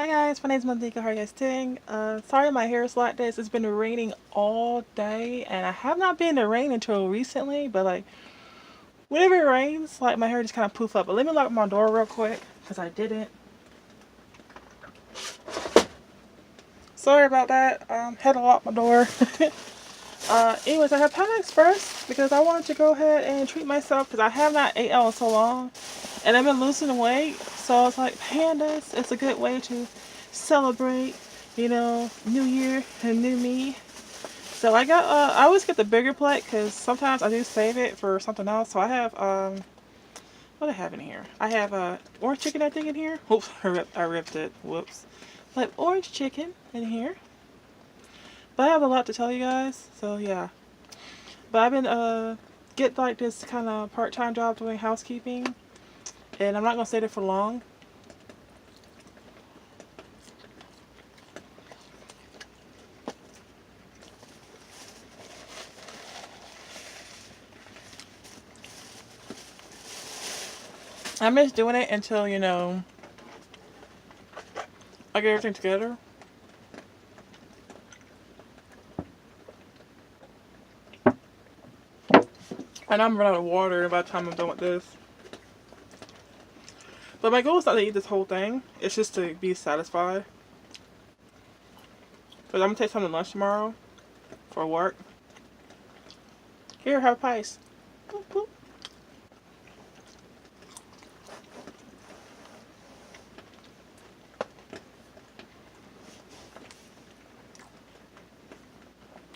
Hi guys, my name is Multiplesofnico. How are you guys doing? Sorry my hair is like this. It's been raining all day and I have not been in the rain until recently, but like whenever it rains, like my hair just kind of poof up. But let me lock my door real quick because I didn't. Sorry about that. Had to lock my door. Anyways, I have Panda Express because I wanted to go ahead and treat myself because I have not ate out in so long and I've been losing weight. So it's like pandas, it's a good way to celebrate, New Year and new me. So I got, I always get the bigger plate because sometimes I do save it for something else. So I have, what do I have in here? I have orange chicken, I think, in here. Oops, I ripped it. Whoops. I have orange chicken in here. But I have a lot to tell you guys, so yeah. But I've been get like this kind of part-time job doing housekeeping, and I'm not gonna stay there for long. I'm just doing it until I get everything together. And I'm running out of water by the time I'm done with this. But my goal is not to eat this whole thing. It's just to be satisfied. Because I'm going to take some to lunch tomorrow for work. Here, have a piece. Boop, boop.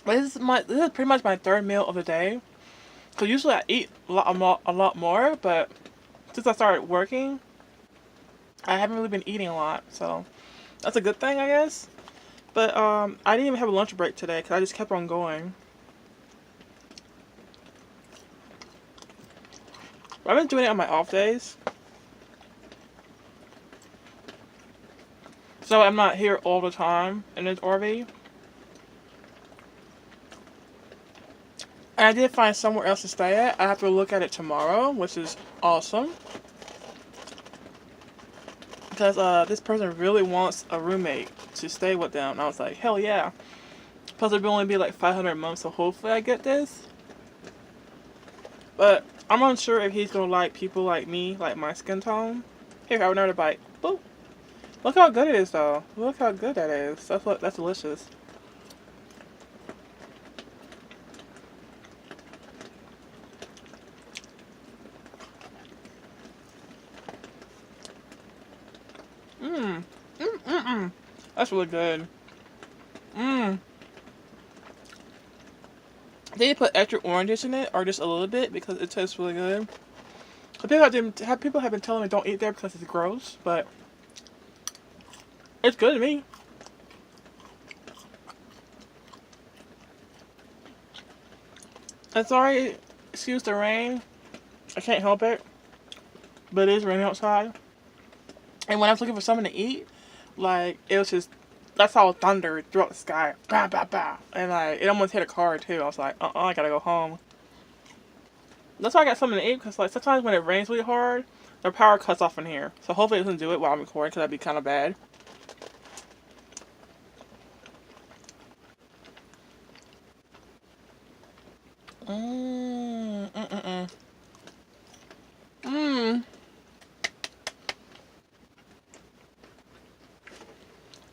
But this is pretty much my third meal of the day. Because usually I eat a lot more, but since I started working, I haven't really been eating a lot, so that's a good thing, I guess. But I didn't even have a lunch break today because I just kept on going. I've been doing it on my off days, so I'm not here all the time in this RV. And I did find somewhere else to stay at. I have to look at it tomorrow, which is awesome. Because this person really wants a roommate to stay with them. And I was like, hell yeah. Plus it will only be like 500 a month, so hopefully I get this. But I'm unsure if he's gonna like people like me, like my skin tone. Here, have another bite. Boop. Look how good it is though. Look how good that is. That's delicious. That's really good. They need to put extra oranges in it, or just a little bit, because it tastes really good. People have been telling me don't eat there because it's gross, but it's good to me. I'm sorry, excuse the rain. I can't help it, but it is raining outside. And when I was looking for something to eat, like, it was just, that's all thunder throughout the sky. Bah, bah, bah. And like, it almost hit a car too. I was like, I gotta go home. That's why I got something to eat, because like, sometimes when it rains really hard, the power cuts off in here. So hopefully it doesn't do it while I'm recording, because that'd be kind of bad.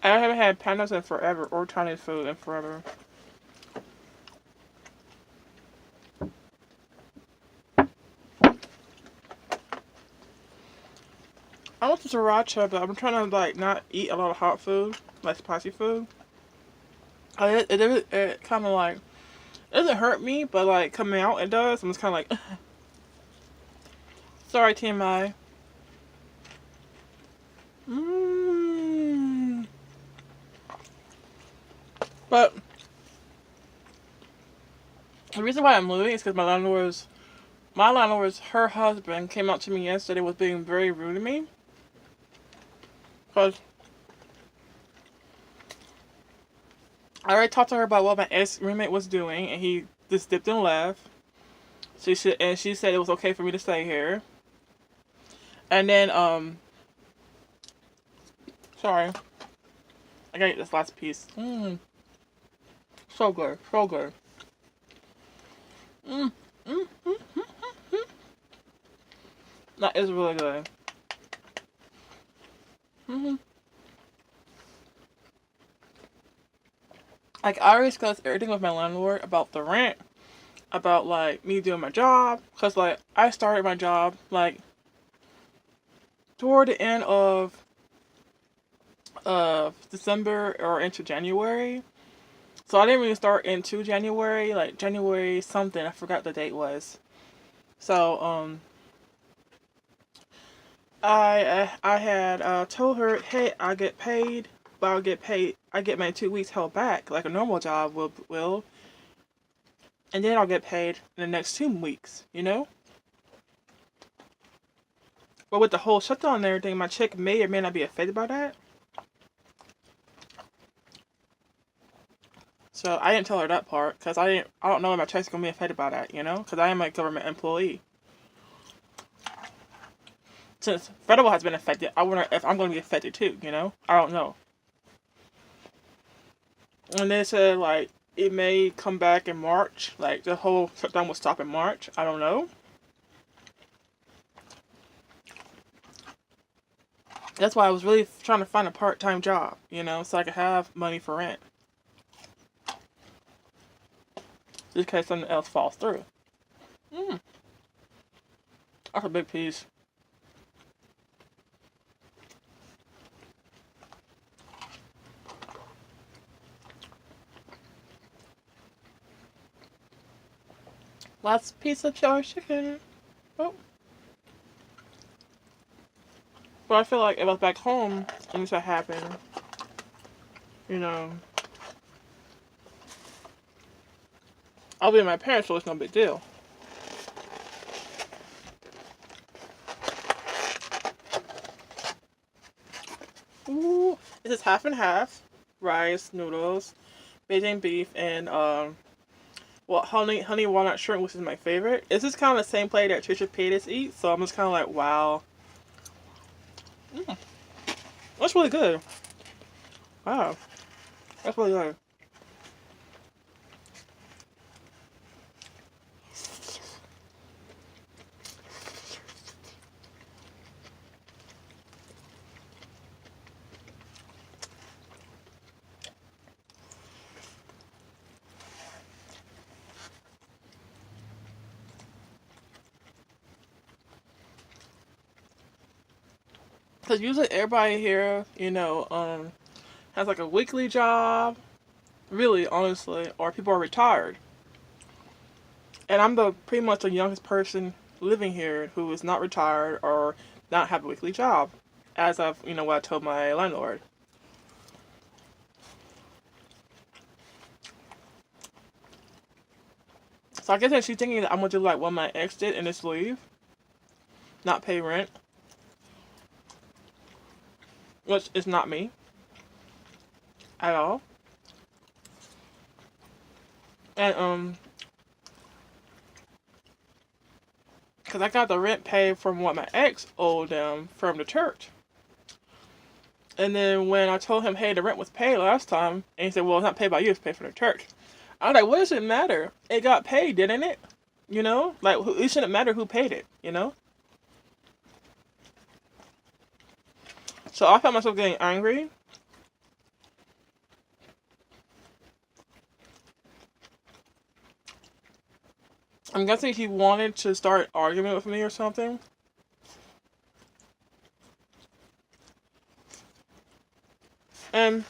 I haven't had pandas in forever, or Chinese food in forever. I want some sriracha, but I'm trying to like not eat a lot of hot food, like spicy food. It kind of like, it doesn't hurt me, but like coming out it does. I'm just kind of like, sorry TMI. But the reason why I'm moving is because my landlord's, her husband came out to me yesterday was being very rude to me. Because I already talked to her about what my ex-roommate was doing, and he just dipped and left. She said it was okay for me to stay here. And then, sorry. I gotta eat this last piece. So good. So good. Mm. Mm. Mm. Mm. That is really good. Mm-hmm. Like, I already discussed everything with my landlord about the rent, about, like, me doing my job. Because, like, I started my job, like, toward the end of December or into January. So I didn't really start into January, like, January something. I forgot the date was. So, I had told her, hey, I get paid, but I'll get paid. I get my 2 weeks held back, like a normal job will, and then I'll get paid in the next 2 weeks, you know. But with the whole shutdown and everything, my check may or may not be affected by that. So I didn't tell her that part because I don't know if my check's gonna be affected by that, you know, because I am a government employee. Since federal has been affected, I wonder if I'm gonna be affected too, you know. I don't know. And they said, like, it may come back in March. Like, the whole shutdown will stop in March. I don't know. That's why I was really trying to find a part-time job, you know, so I could have money for rent. Just in case something else falls through. That's a big piece. Last piece of chili chicken. Oh. But I feel like if I was back home and this had happened, you know, I'll be with my parents, so it's no big deal. Ooh, this is half and half. Rice, noodles, Beijing beef, and honey walnut shrimp, which is my favorite. This is kind of the same plate that Trisha Paytas eats, so I'm just kind of like, wow. That's really good. Wow. That's really good. Because usually everybody here, you know, has like a weekly job, really, honestly, or people are retired. And I'm the pretty much the youngest person living here who is not retired or not have a weekly job, as of, you know, what I told my landlord. So I guess that she's thinking that I'm gonna do like what my ex did and just leave, not pay rent, which is not me at all. And because I got the rent paid from what my ex owed them from the church. And then when I told him, hey, the rent was paid last time, and he said, well, it's not paid by you, it's paid for the church. I was like, what does it matter? It got paid, didn't it? You know? Like, it shouldn't matter who paid it, you know? So I found myself getting angry. I'm guessing he wanted to start arguing with me or something. And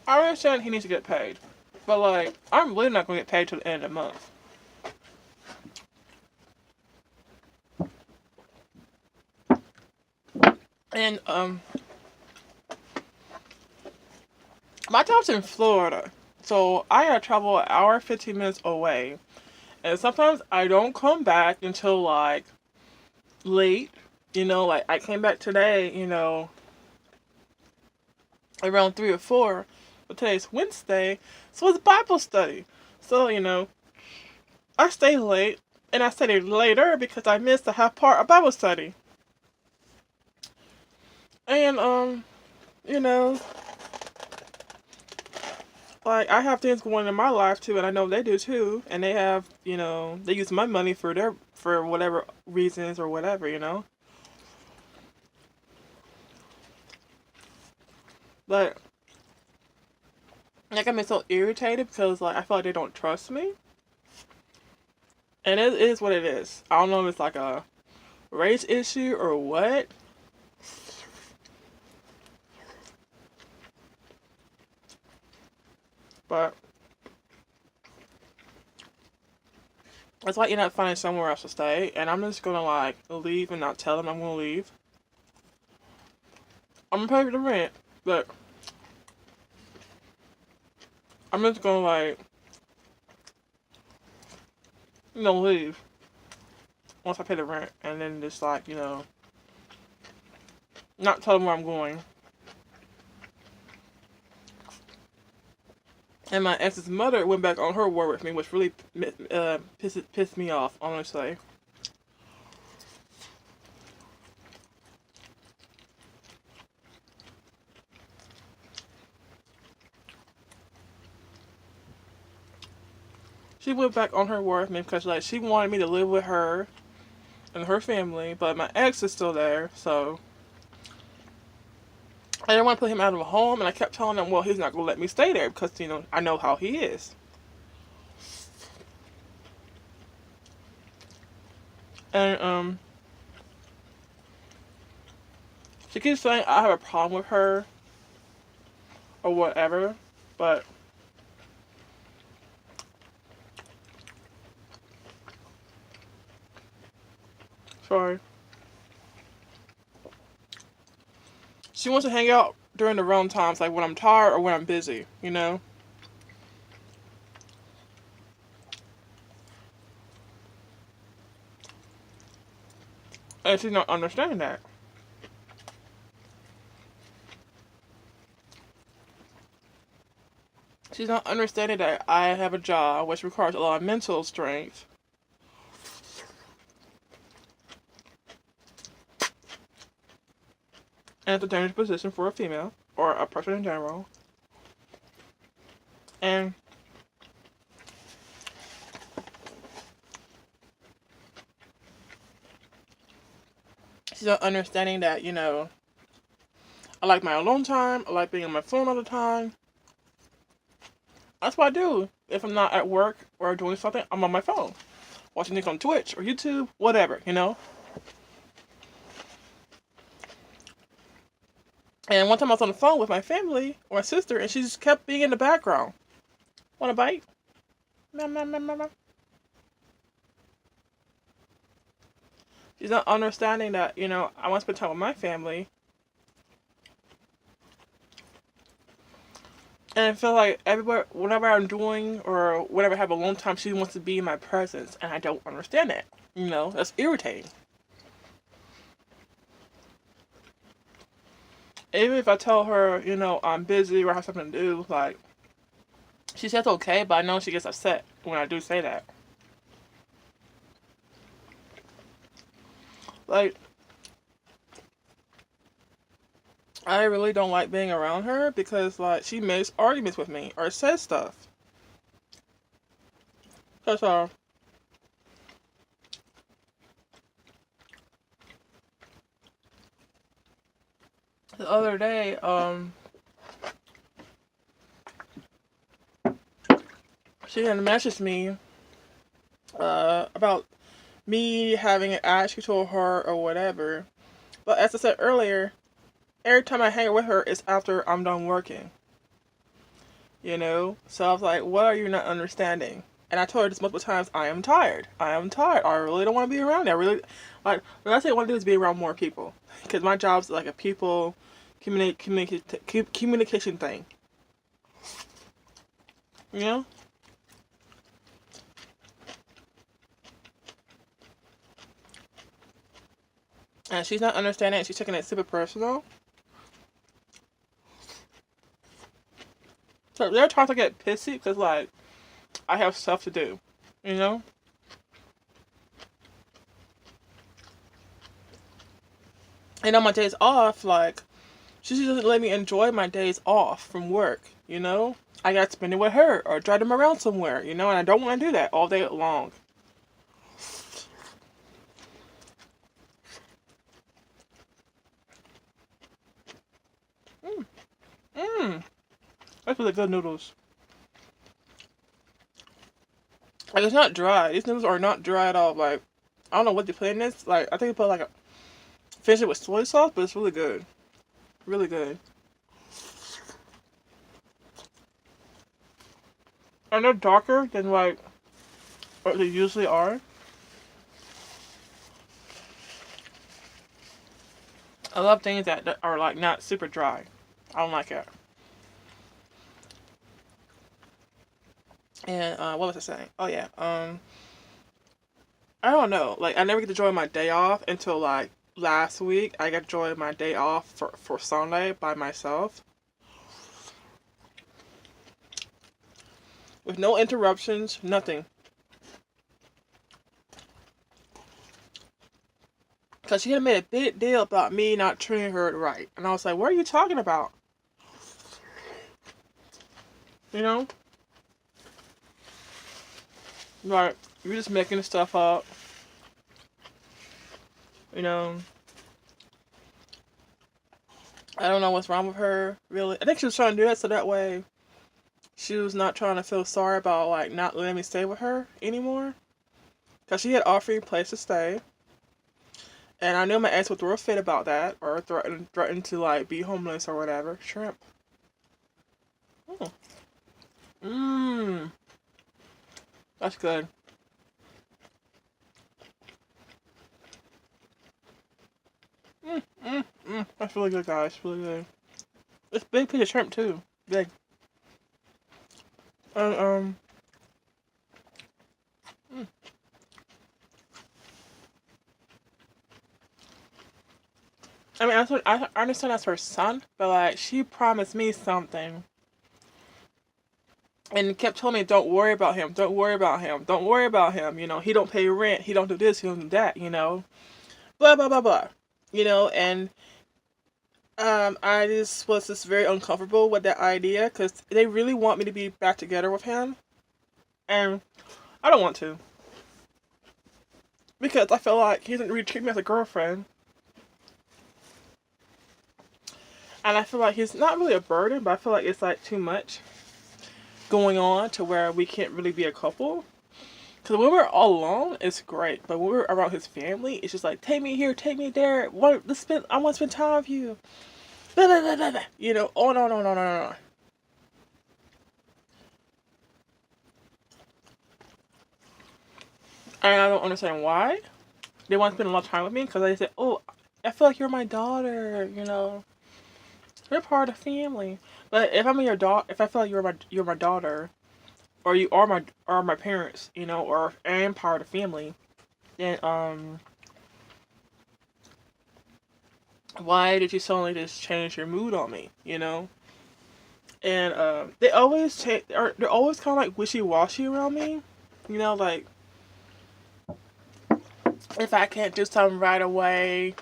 I understand he needs to get paid. But, like, I'm really not going to get paid till the end of the month. And, my job's in Florida. So I gotta travel an hour, 15 minutes away. And sometimes I don't come back until, like, late. You know, like, I came back today, you know, around 3 or 4. But today's Wednesday, so it's Bible study. So, you know, I stay late. And I stayed later because I missed the half part of Bible study. And, You know, like I have things going in my life too, and I know they do too. And they have, they use my money for whatever reasons or whatever, But like I'm so irritated because like I feel like they don't trust me, and it is what it is. I don't know if it's like a race issue or what, but it's like you're not finding somewhere else to stay, and I'm just gonna like leave and not tell them I'm gonna leave. I'm gonna pay for the rent, but I'm just gonna like leave once I pay the rent, and then just like not tell them where I'm going. And my ex's mother went back on her word with me, which really pissed me off, honestly. She went back on her word with me because like she wanted me to live with her and her family, but my ex is still there, so I didn't want to put him out of a home, and I kept telling him, well, he's not gonna let me stay there because I know how he is. And she keeps saying I have a problem with her or whatever, but sorry. She wants to hang out during the wrong times, like when I'm tired or when I'm busy. And she's not understanding that. She's not understanding that I have a job which requires a lot of mental strength. And it's a dangerous position for a female or a person in general. And she's not understanding that, I like my alone time. I like being on my phone all the time. That's what I do. If I'm not at work or doing something, I'm on my phone. Watching things on Twitch or YouTube, whatever. And one time I was on the phone with my family, or my sister, and she just kept being in the background. Want a bite? She's not understanding that, I want to spend time with my family. And I feel like everywhere, whatever I'm doing or whatever I have alone time, she wants to be in my presence. And I don't understand that. That's irritating. Even if I tell her, I'm busy or I have something to do, like, she says okay, but I know she gets upset when I do say that. Like, I really don't like being around her because, like, she makes arguments with me or says stuff. That's all. The other day, she had messaged me about me having an attitude to her or whatever. But as I said earlier, every time I hang with her, it's after I'm done working. So I was like, what are you not understanding? And I told her this multiple times, I am tired. I am tired. I really don't want to be around you. I really, like, what I say I want to do is be around more people. Because my job's like a people communication thing. You know? And she's not understanding it. She's taking it super personal. So there are times I get pissy because, like, I have stuff to do. You know? And on my days off, like, She just doesn't let me enjoy my days off from work, you know? I got to spend it with her or drive them around somewhere, you know? And I don't want to do that all day long. Mmm. Mmm. That's really good noodles. Like, it's not dry. These noodles are not dry at all. Like, I don't know what they put in this. Like, I think they put like a finish it with soy sauce, but it's really good. Really good. And they're darker than like what they usually are. I love things that are like not super dry. I don't like it. And what was I saying? Oh yeah. I don't know. Like I never get to enjoy my day off until like last week. I got to enjoy my day off for Sunday by myself with no interruptions, nothing. Because she had made a big deal about me not treating her right. And I was like, what are you talking about? You know? Like, you're just making stuff up. You know? I don't know what's wrong with her, really. I think she was trying to do that so that way she was not trying to feel sorry about, like, not letting me stay with her anymore. Because she had offered me a place to stay. And I knew my ex would throw a fit about that. Or threaten to, like, be homeless or whatever. Shrimp. Oh. Mmm. That's good. That's really good, guys. Really good. It's a big piece of shrimp, too. Big. And, mm. I mean, I understand that's her son, but, like, she promised me something. And kept telling me, don't worry about him, don't worry about him, don't worry about him. You know, he don't pay rent, he don't do this, he don't do that, you know. Blah, blah, blah, blah. You know, and I just was just very uncomfortable with that idea because they really want me to be back together with him. And I don't want to. Because I feel like he doesn't really treat me as a girlfriend. And I feel like he's not really a burden, but I feel like it's like too much going on to where we can't really be a couple. Because when we're all alone, it's great. But when we're around his family, it's just like, take me here, take me there. I want to spend time with you. Blah, blah, blah, blah, blah. You know, oh no, no, no, no, no. And I don't understand why. They want to spend a lot of time with me because they say, oh, I feel like you're my daughter, you know. You're part of the family. But if I'm your daughter, if I feel like you're my daughter, or you are my parents, you know, or I am part of the family, then why did you suddenly just change your mood on me, you know? And they always they're always kind of like wishy washy around me, you know, like if I can't do something right away,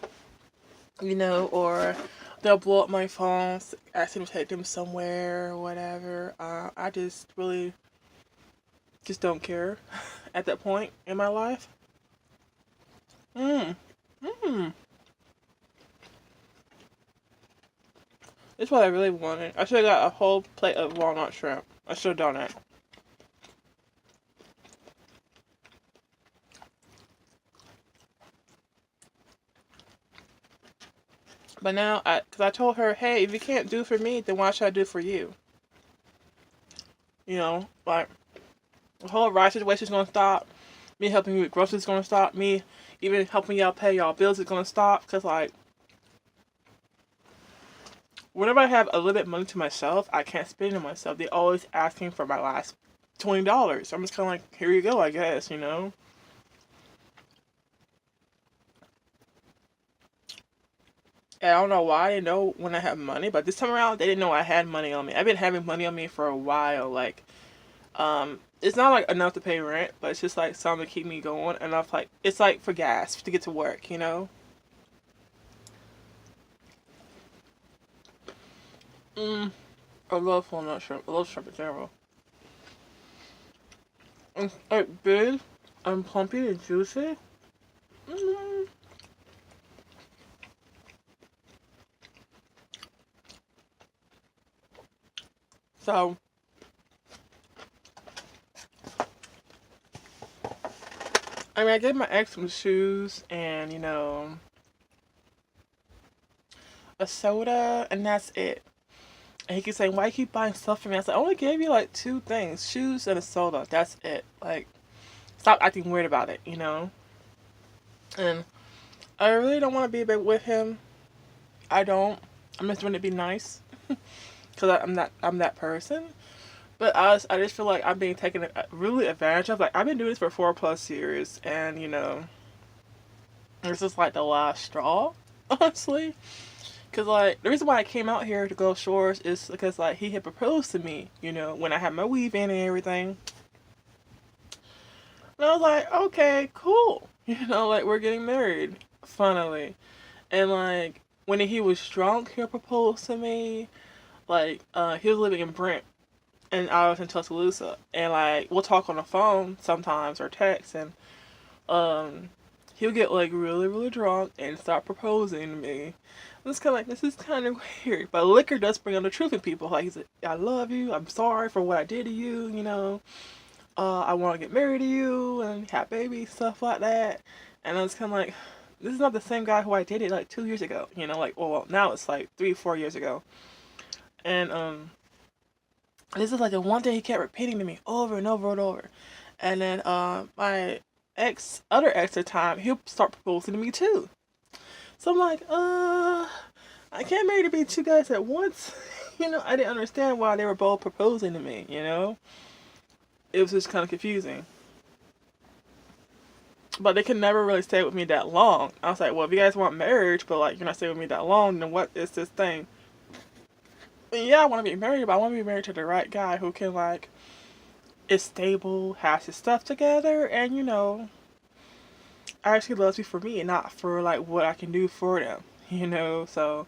you know, or they'll blow up my phone, asking to take them somewhere or whatever. I just really just don't care at that point in my life. Mmm. Mmm. It's what I really wanted. I should have got a whole plate of walnut shrimp. I should have done it. But now, because I told her, hey, if you can't do for me, then why should I do for you? You know, like, the whole ride situation is going to stop. Me helping you with groceries is going to stop. Me even helping y'all pay y'all bills is going to stop. Because, like, whenever I have a little bit of money to myself, I can't spend it on myself. They always asking for my last $20. I'm just kind of like, here you go, I guess, you know? And I don't know why they know when I have money, but this time around, they didn't know I had money on me. I've been having money on me for a while. Like, it's not like enough to pay rent, but it's just like something to keep me going. Enough, like, it's like for gas to get to work, you know? Mm, I love walnut shrimp. I love shrimp in general. It's like big and plumpy and juicy. Mm. So, I mean, I gave my ex some shoes and, a soda, and that's it. And he keeps saying, why you keep buying stuff for me? I said, I only gave you like two things, shoes and a soda. That's it. Like, stop acting weird about it, And I really don't want to be back with him. I don't. I'm just doing it to be nice. Because I'm that person. But I just feel like I'm being taken really advantage of. Like, I've been doing this for 4+ years. And, this is like the last straw, honestly. Because, like, the reason why I came out here to Gulf Shores is because, like, he had proposed to me, when I had my weave in and everything. And I was like, okay, cool. Like, we're getting married, finally. And, like, when he was drunk, he proposed to me. Like, he was living in Brent, and I was in Tuscaloosa. And, like, we'll talk on the phone sometimes or text, and, he'll get, like, really, really drunk and start proposing to me. It's kind of like, this is kind of weird. But liquor does bring out the truth in people. Like, he's like, I love you. I'm sorry for what I did to you, I want to get married to you and have babies, stuff like that. And I was kind of like, this is not the same guy who I dated like 2 years ago, like, well, now it's like 3, 4 years ago. And, this is like the one thing he kept repeating to me over and over and over. And then, my other ex at the time, he'll start proposing to me too. So I'm like, I can't marry to be two guys at once. I didn't understand why they were both proposing to me, It was just kind of confusing. But they could never really stay with me that long. I was like, well, if you guys want marriage, but like you're not staying with me that long, then what is this thing? And yeah, I want to be married, but I want to be married to the right guy who can like is stable, has his stuff together, and actually loves me for me and not for like what I can do for them. So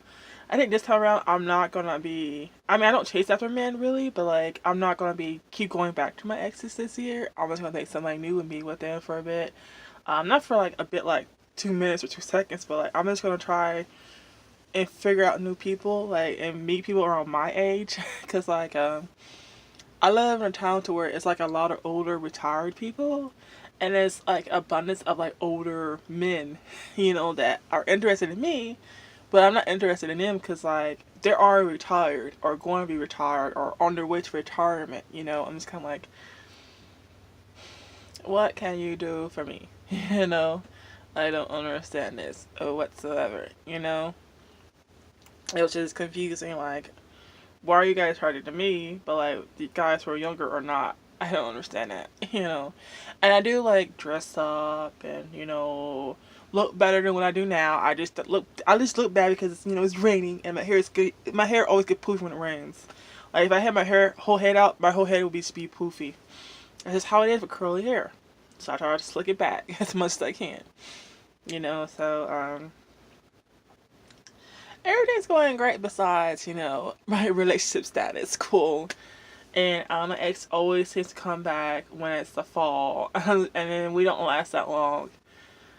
I think this time around I'm not gonna be. I mean, I don't chase after men really, but like I'm not gonna be keep going back to my exes this year. I'm just gonna take somebody new and be with them for a bit. Not for like a bit, like 2 minutes or 2 seconds, but like I'm just gonna try and figure out new people, like and meet people around my age, cause like I live in a town to where it's like a lot of older retired people, and there's like abundance of like older men, that are interested in me, but I'm not interested in them because like they're already retired or going to be retired or on their way to retirement. I'm just kind of like, what can you do for me? I don't understand this whatsoever. It was just confusing. Like, why are you guys harder to me, but like the guys who are younger are not? I don't understand that. And I do like dress up and look better than what I do now. I just look bad because it's raining and my hair is good. My hair always get poofy when it rains. Like if I had my hair whole head out, my whole head would be poofy. That's just how it is with curly hair. So I try to slick it back as much as I can. So everything's going great besides, my relationship status. Cool. And my ex always seems to come back when it's the fall. And then we don't last that long.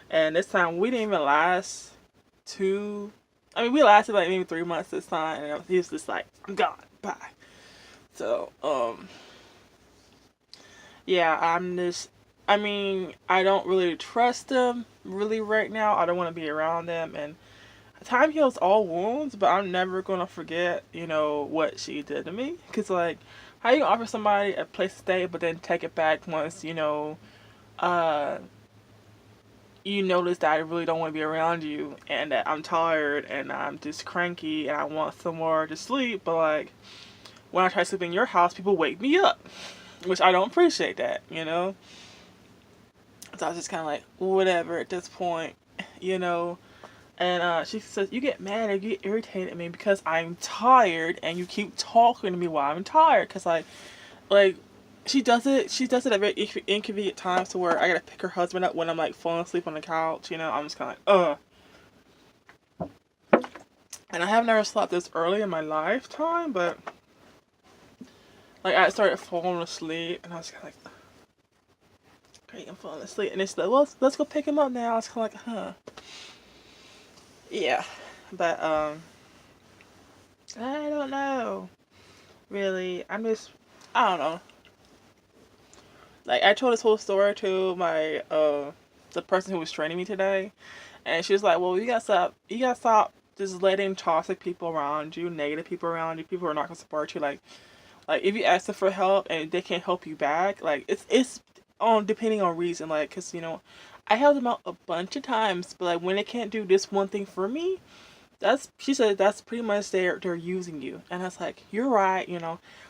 And this time we didn't even last we lasted like maybe 3 months this time. And he was just like, I'm gone. Bye. So, yeah, I don't really trust them really right now. I don't want to be around them. And time heals all wounds, but I'm never going to forget, what she did to me. Because, like, how you offer somebody a place to stay, but then take it back once, you notice that I really don't want to be around you, and that I'm tired, and I'm just cranky, and I want somewhere to sleep, but, like, when I try to sleep in your house, people wake me up, which I don't appreciate that, So I was just kind of like, whatever at this point, And she says, you get mad or you get irritated at me because I'm tired and you keep talking to me while I'm tired. Because, like, she does it at very inconvenient times to where I gotta pick her husband up when I'm, like, falling asleep on the couch, I'm just kind of like, ugh. And I have never slept this early in my lifetime, but like I started falling asleep, and I was kind of like, great, I'm falling asleep. And it's like, well, let's go pick him up now. I was kind of like, huh, yeah, but I don't know, really. I don't know. Like I told this whole story to my the person who was training me today, and she was like, well, you gotta stop just letting toxic people around you, negative people around you, people who are not gonna support you. Like if you ask them for help and they can't help you back, like it's on depending on reason. Like, cause I helped them out a bunch of times, but like when they can't do this one thing for me, she said that's pretty much they're using you. And I was like, you're right.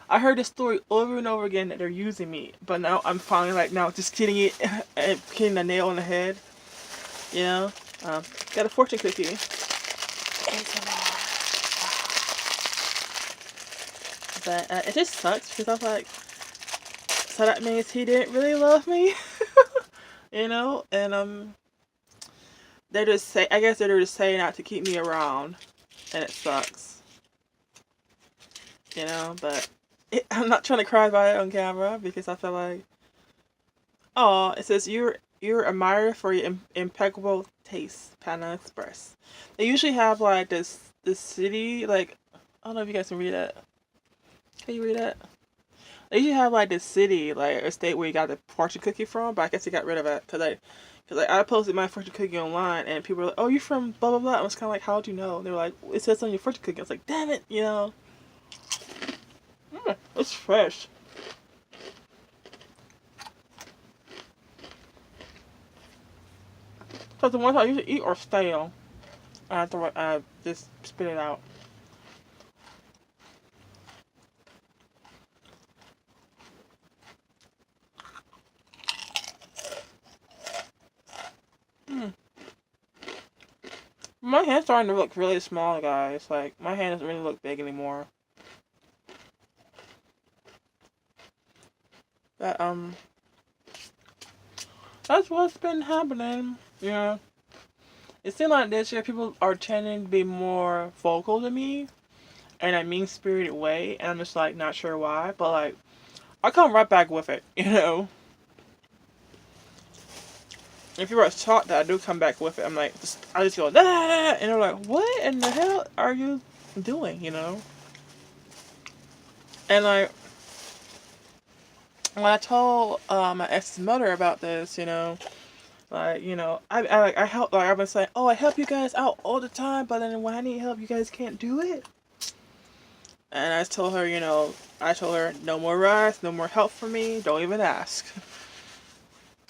I heard this story over and over again that they're using me, but now I'm finally like now just getting it and hitting the nail on the head. You know, got a fortune cookie. But it just sucks because I was like, so that means he didn't really love me, and they just say, I guess they're just saying that to keep me around, and it sucks, but I'm not trying to cry about it on camera because I feel like, oh, it says you're admired for your impeccable taste, Panda Express. They usually have like this city, like, I don't know if you guys can read it. Can you read it? They usually have like this city, like a state where you got the fortune cookie from, but I guess they got rid of it because I posted my fortune cookie online and people were like, "Oh, you're from blah blah blah." I was kind of like, "How'd you know?" And they were like, "It says on your fortune cookie." I was like, "Damn it." It's fresh. Because the ones I usually eat are stale. I just spit it out. Mm. My hand's starting to look really small, guys. Like, my hand doesn't really look big anymore. But, that's what's been happening. Yeah. It seems like this year people are tending to be more vocal to me in a mean spirited way, and I'm just like not sure why, but like I come right back with it. If you were taught that, I do come back with it. I'm like, I just go, ah, and they're like, what in the hell are you doing? And like when I told my ex's mother about this, like I help, like I've been saying, oh, I help you guys out all the time, but then when I need help, you guys can't do it. And I told her no more rides, no more help for me, don't even ask.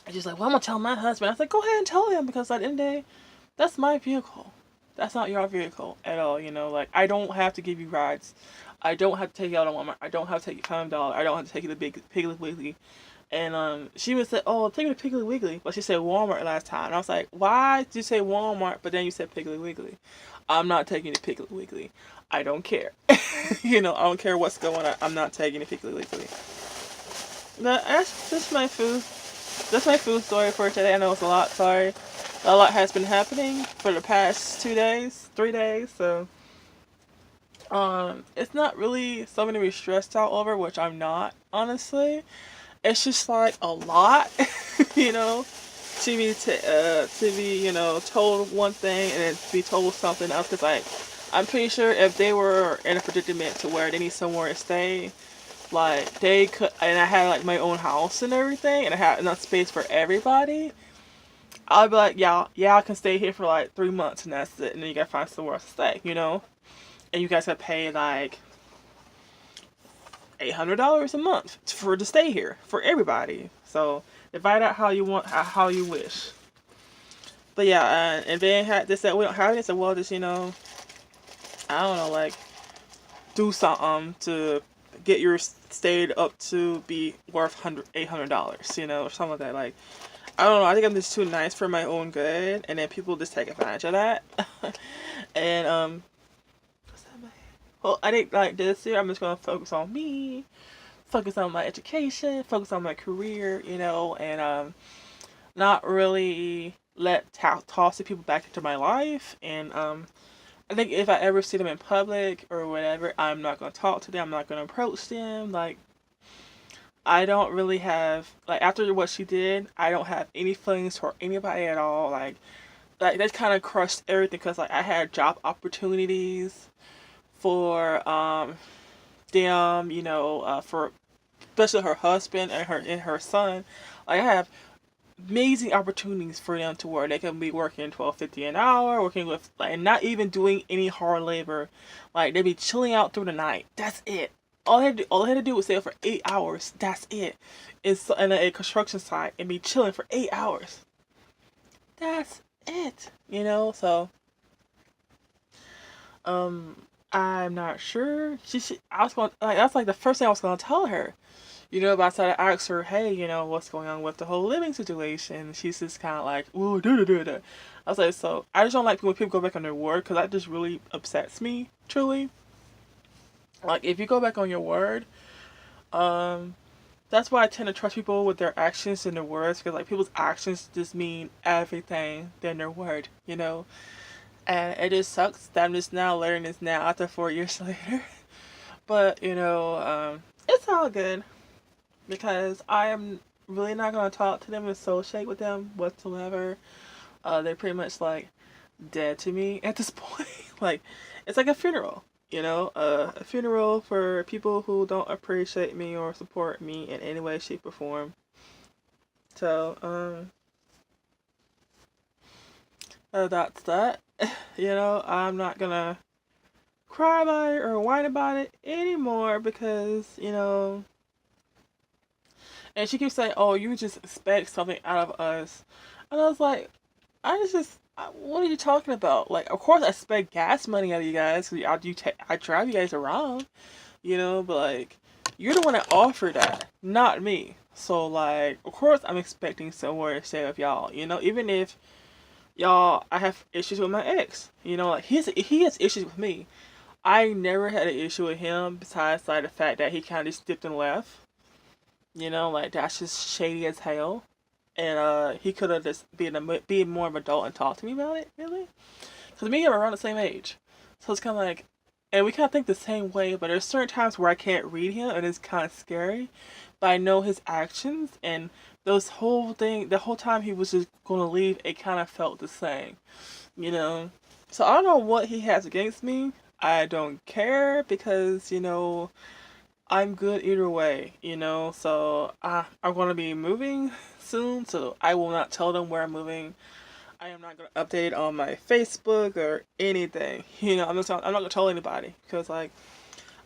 And she's like, well, I'm gonna tell my husband. I was like, go ahead and tell him because at the end of the day, that's my vehicle. That's not your vehicle at all. Like I don't have to give you rides. I don't have to take you out on Walmart. I don't have to take you $5. I don't have to take you to big Piggly Wiggly. And she would say, oh, take me to Piggly Wiggly. But she said Walmart last time. And I was like, why did you say Walmart, but then you said Piggly Wiggly? I'm not taking you to Piggly Wiggly. I don't care. I don't care what's going on. I'm not taking you to Piggly Wiggly. But that's my food. That's my food story for today. I know it's a lot. Sorry. A lot has been happening for the past 2 days, 3 days. So, it's not really something to be stressed out over, which I'm not, honestly. It's just like a lot, you know, to be, told one thing and then to be told something else. Cause like, I'm pretty sure if they were in a predicament to where they need somewhere to stay, like they could, and I had like my own house and everything, and I had enough space for everybody, I'd be like, yeah, I can stay here for like 3 months and that's it, and then you gotta find somewhere else to stay. And you guys gotta pay like $800 a month for to stay here for everybody. So divide out how you want, how you wish. But yeah, and then they said we don't have it. So well, just I don't know, like do something to get your stay up to be worth $800, or something like that. Like I don't know. I think I'm just too nice for my own good, and then people just take advantage of that. And well, I think like this year I'm just gonna focus on me, focus on my education, focus on my career, and not really let toxic people back into my life, and I think if I ever see them in public or whatever, I'm not gonna talk to them. I'm not gonna approach them. Like, I don't really have, like, after what she did, I don't have any feelings for anybody at all. Like that kind of crushed everything because like I had job opportunities for them, for especially her husband and her son. Like I have amazing opportunities for them to work. They can be working 12.50 an hour, working with like and not even doing any hard labor. Like they be chilling out through the night. That's it. All they had to do was stay up for 8 hours. That's it. It's in a construction site and be chilling for 8 hours. That's it. So I'm not sure. I was going like that's like the first thing I was gonna tell her. But I started to ask her, hey, what's going on with the whole living situation? She's just kind of like, ooh, da da da da. I was like, so I just don't like when people go back on their word because that just really upsets me, truly. Like, if you go back on your word, that's why I tend to trust people with their actions and their words because, like, people's actions just mean everything than their word. And it just sucks that I'm just now learning this now after 4 years later. But, it's all good. Because I am really not going to talk to them and associate with them whatsoever. They're pretty much like dead to me at this point. Like, it's like a funeral, a funeral for people who don't appreciate me or support me in any way, shape, or form. So, that's that. I'm not gonna cry about it or whine about it anymore because, and she keeps saying, "Oh, you just expect something out of us," and I was like, what are you talking about? Like, of course I expect gas money out of you guys because I drive you guys around, but like, you're the one that offered that, not me. So like, of course I'm expecting somewhere to stay with y'all, even if I have issues with my ex, like he has issues with me. I never had an issue with him besides like the fact that he kind of just dipped and left. Like that's just shady as hell. And he could have just been more of an adult and talked to me about it, really. Because me and him are around the same age. So it's kind of like, and we kind of think the same way, but there's certain times where I can't read him and it's kind of scary. But I know his actions and the whole time he was just going to leave, it kind of felt the same, So I don't know what he has against me. I don't care because, I'm good either way, so I'm going to be moving soon, so I will not tell them where I'm moving. I am not going to update on my Facebook or anything, I'm not going to tell anybody because, like,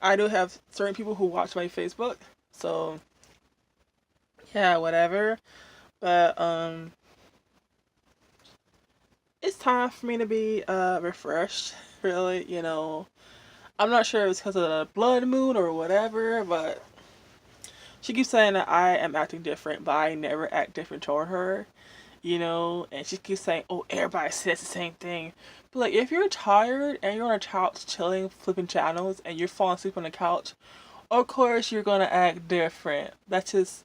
I do have certain people who watch my Facebook, so, yeah, whatever, but, it's time for me to be, refreshed, really, I'm not sure if it's because of the blood moon or whatever, but she keeps saying that I am acting different, but I never act different toward her, and she keeps saying, oh, everybody says the same thing. But, like, if you're tired and you're on a couch chilling, flipping channels, and you're falling asleep on the couch, of course you're going to act different. That's just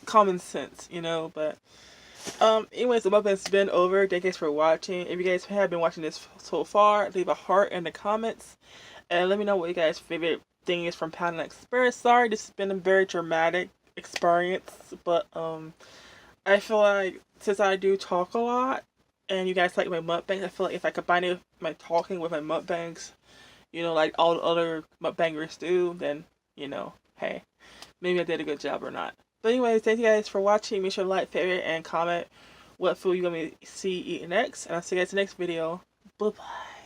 common sense, but anyways, the mukbang's been over. Thank you guys for watching. If you guys have been watching this so far, leave a heart in the comments and let me know what you guys' favorite thing is from Panda Express. Sorry, this has been a very dramatic experience, but I feel like since I do talk a lot and you guys like my mukbangs, I feel like if I combine it, my talking with my mukbangs, like all the other mukbangers do, then hey, maybe I did a good job or not. But anyways, thank you guys for watching. Make sure to like, favorite, and comment what food you want me to see eating next. And I'll see you guys in the next video. Bye-bye.